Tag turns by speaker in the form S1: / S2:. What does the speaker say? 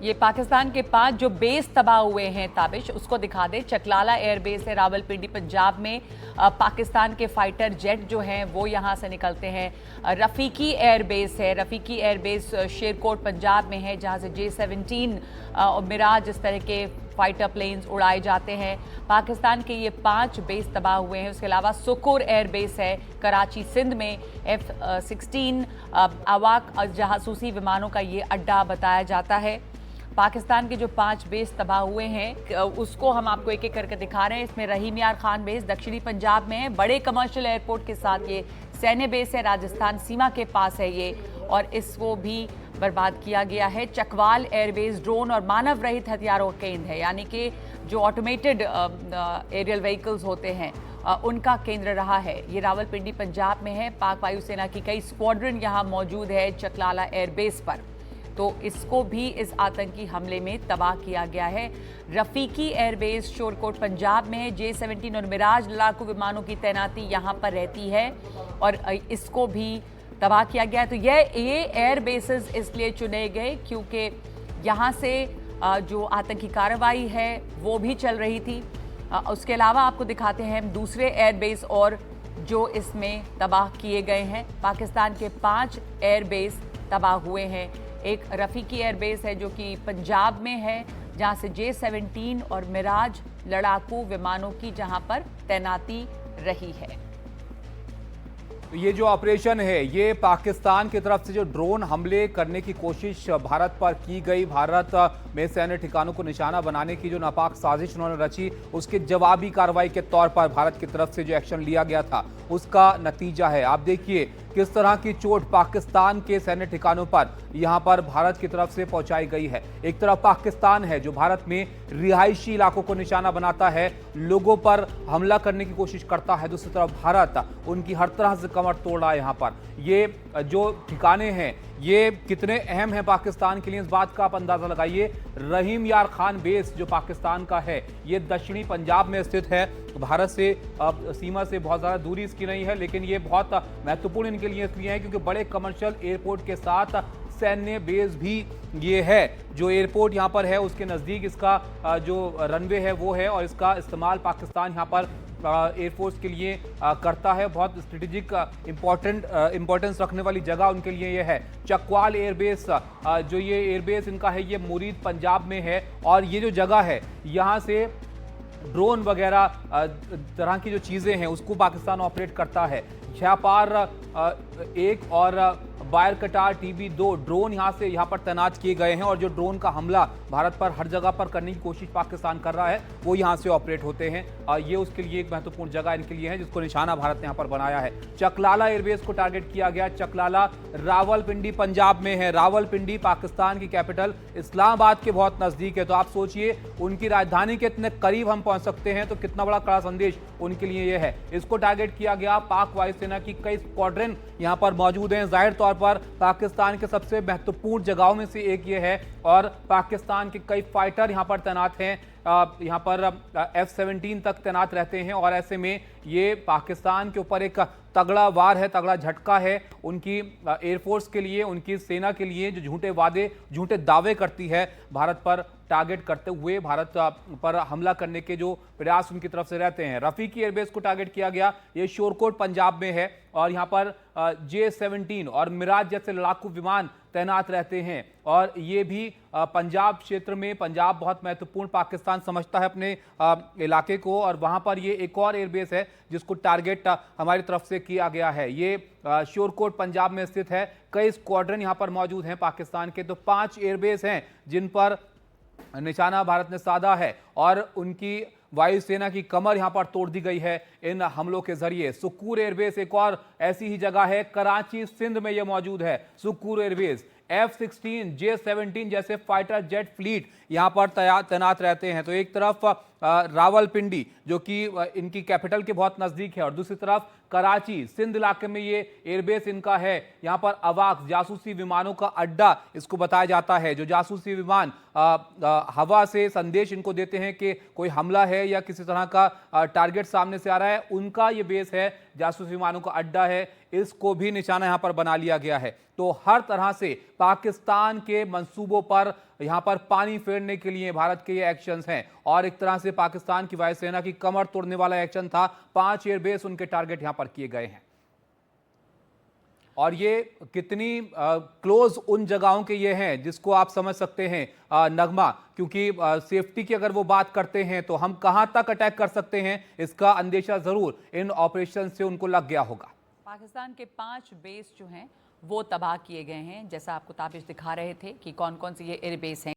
S1: ये पाकिस्तान के 5 जो बेस तबाह हुए हैं ताबिश, उसको दिखा दे। चकलाला एयरबेस है रावलपिंडी पंजाब में। पाकिस्तान के फाइटर जेट जो हैं वो यहाँ से निकलते हैं। रफ़ीकी एयरबेस है, रफ़ीकी एयरबेस शेरकोट पंजाब में है, जहाँ से J-17 और मिराज इस तरह के फाइटर प्लेन्स उड़ाए जाते हैं। पाकिस्तान के ये 5 बेस तबाह हुए हैं। उसके अलावा सुकुर एयरबेस है कराची सिंध में। F-16 अवाक जासूसी विमानों का ये अड्डा बताया जाता है। पाकिस्तान के जो 5 बेस तबाह हुए हैं उसको हम आपको एक एक करके दिखा रहे हैं। इसमें रहीम यार खान बेस दक्षिणी पंजाब में है, बड़े कमर्शियल एयरपोर्ट के साथ ये सैन्य बेस है, राजस्थान सीमा के पास है ये, और इसको भी बर्बाद किया गया है। चकवाल एयरबेस ड्रोन और मानव रहित हथियारों का केंद्र है, यानी कि जो ऑटोमेटेड एरियल व्हीकल्स होते हैं उनका केंद्र रहा है। ये रावलपिंडी पंजाब में है। पाक वायुसेना की कई स्क्वाड्रन यहाँ मौजूद है चकलाला एयरबेस पर, तो इसको भी इस आतंकी हमले में तबाह किया गया है। रफ़ीकी एयरबेस शोरकोट पंजाब में है। J-17 और मिराज लड़ाकू विमानों की तैनाती यहाँ पर रहती है और इसको भी तबाह किया गया है। तो ये एयर बेसेस इसलिए चुने गए क्योंकि यहाँ से जो आतंकी कार्रवाई है वो भी चल रही थी। उसके अलावा आपको दिखाते हैं हम दूसरे एयरबेस और जो इसमें तबाह किए गए हैं। पाकिस्तान के 5 एयरबेस तबाह हुए हैं। एक रफ़ीकी एयरबेस है जो कि पंजाब में है, जहां से J-17 और मिराज लड़ाकू विमानों की जहां पर तैनाती रही है।
S2: ये जो ऑपरेशन है ये पाकिस्तान की तरफ से जो ड्रोन हमले करने की कोशिश भारत पर की गई, भारत में सैन्य ठिकानों को निशाना बनाने की जो नापाक साजिश उन्होंने रची, उसके जवाबी कार्रवाई के तौर पर भारत की तरफ से जो एक्शन लिया गया था उसका नतीजा है। आप देखिए किस तरह की चोट पाकिस्तान के सैन्य ठिकानों पर यहां पर भारत की तरफ से पहुंचाई गई है। एक तरफ पाकिस्तान है जो भारत में रिहायशी इलाकों को निशाना बनाता है, लोगों पर हमला करने की कोशिश करता है, दूसरी तरफ भारत उनकी हर तरह से कमर तोड़ रहा है। यहाँ पर ये जो ठिकाने हैं ये कितने अहम हैं पाकिस्तान के लिए, इस बात का आप अंदाजा लगाइए। रहीम यार खान बेस जो पाकिस्तान का है ये दक्षिणी पंजाब में स्थित है। भारत से सीमा से बहुत ज़्यादा दूरी इसकी नहीं है, लेकिन ये बहुत महत्वपूर्ण इनके लिए इसलिए है क्योंकि बड़े कमर्शियल एयरपोर्ट के साथ सैन्य बेस भी ये है। जो एयरपोर्ट यहाँ पर है उसके नज़दीक इसका जो रनवे है वो है और इसका इस्तेमाल पाकिस्तान यहाँ पर एयरफोर्स के लिए करता है। बहुत स्ट्रेटेजिक इंपॉर्टेंस रखने वाली जगह उनके लिए ये है। चकवाल एयरबेस जो ये एयरबेस इनका है ये मुरीद पंजाब में है और ये जो जगह है यहाँ से ड्रोन वगैरह तरह की जो चीज़ें हैं उसको पाकिस्तान ऑपरेट करता है। छापार 1 और बायर कटार TB2 ड्रोन यहाँ पर तैनात किए गए हैं और जो ड्रोन का हमला भारत पर हर जगह पर करने की कोशिश पाकिस्तान कर रहा है वो यहाँ से ऑपरेट होते हैं। ये उसके लिए एक महत्वपूर्ण जगह इनके लिए है जिसको निशाना भारत ने यहाँ पर बनाया है। चकलाला एयरबेस को टारगेट किया गया। चकलाला रावलपिंडी पंजाब में है। रावलपिंडी पाकिस्तान की कैपिटल इस्लामाबाद के बहुत नजदीक है, तो आप सोचिए उनकी राजधानी के इतने करीब हम पहुंच सकते हैं तो कितना बड़ा कड़ा संदेश उनके लिए यह है। इसको टारगेट किया गया। पाक वायुसेना की कई स्क्वाड्रन यहाँ पर मौजूद हैं। जाहिर तौर पर पाकिस्तान के सबसे महत्वपूर्ण जगहों में से एक ये है और पाकिस्तान के कई फाइटर यहाँ पर तैनात हैं। यहाँ पर F-17 तक तैनात रहते हैं और ऐसे में ये पाकिस्तान के ऊपर एक तगड़ा वार है, तगड़ा झटका है उनकी एयरफोर्स के लिए, उनकी सेना के लिए जो झूठे वादे झूठे दावे करती है भारत पर टारगेट करते हुए, भारत पर हमला करने के जो प्रयास उनकी तरफ से रहते हैं। रफ़ीकी एयरबेस को टारगेट किया गया। ये शोरकोट पंजाब में है और यहाँ पर J-17 और मिराज जैसे लड़ाकू विमान तैनात रहते हैं और ये भी पंजाब क्षेत्र में, पंजाब बहुत महत्वपूर्ण पाकिस्तान समझता है अपने इलाके को और वहाँ पर ये एक और एयरबेस है जिसको टारगेट हमारी तरफ से किया गया है। ये शोरकोट पंजाब में स्थित है। कई स्क्वाड्रन यहाँ पर मौजूद हैं पाकिस्तान के, तो 5 एयरबेस हैं जिन पर निशाना भारत ने साधा है और उनकी वायुसेना की कमर यहां पर तोड़ दी गई है इन हमलों के जरिए। सुकूर एयरबेस एक और ऐसी ही जगह है, कराची सिंध में यह मौजूद है। सुकूर एयरबेस F-16 J-17 जैसे फाइटर जेट फ्लीट यहां पर तैनात रहते हैं। तो एक तरफ रावलपिंडी जो कि इनकी कैपिटल के बहुत नजदीक है और दूसरी तरफ कराची सिंध इलाके में ये एयरबेस इनका है। यहाँ पर अवाक जासूसी विमानों का अड्डा इसको बताया जाता है। जो जासूसी विमान हवा से संदेश इनको देते हैं कि कोई हमला है या किसी तरह का टारगेट सामने से आ रहा है, उनका ये बेस है, जासूसी विमानों का अड्डा है। इसको भी निशाना यहाँ पर बना लिया गया है। तो हर तरह से पाकिस्तान के मंसूबों पर यहां पर पानी फेरने के लिए भारत के ये एक्शंस हैं और एक तरह से पाकिस्तान की वायुसेना की कमर तोड़ने वाला एक्शन था। 5 एयरबेस उनके टारगेट यहां पर किए गए हैं और ये कितनी क्लोज उन जगहों के ये हैं जिसको आप समझ सकते हैं नगमा, क्योंकि सेफ्टी की अगर वो बात करते हैं तो हम कहां तक अटैक कर सकते हैं, इसका अंदेशा जरूर इन ऑपरेशन से उनको लग गया होगा।
S1: पाकिस्तान के 5 बेस जो हैं वो तबाह किए गए हैं, जैसा आपको ताबिश दिखा रहे थे कि कौन कौन से ये एयर बेस हैं।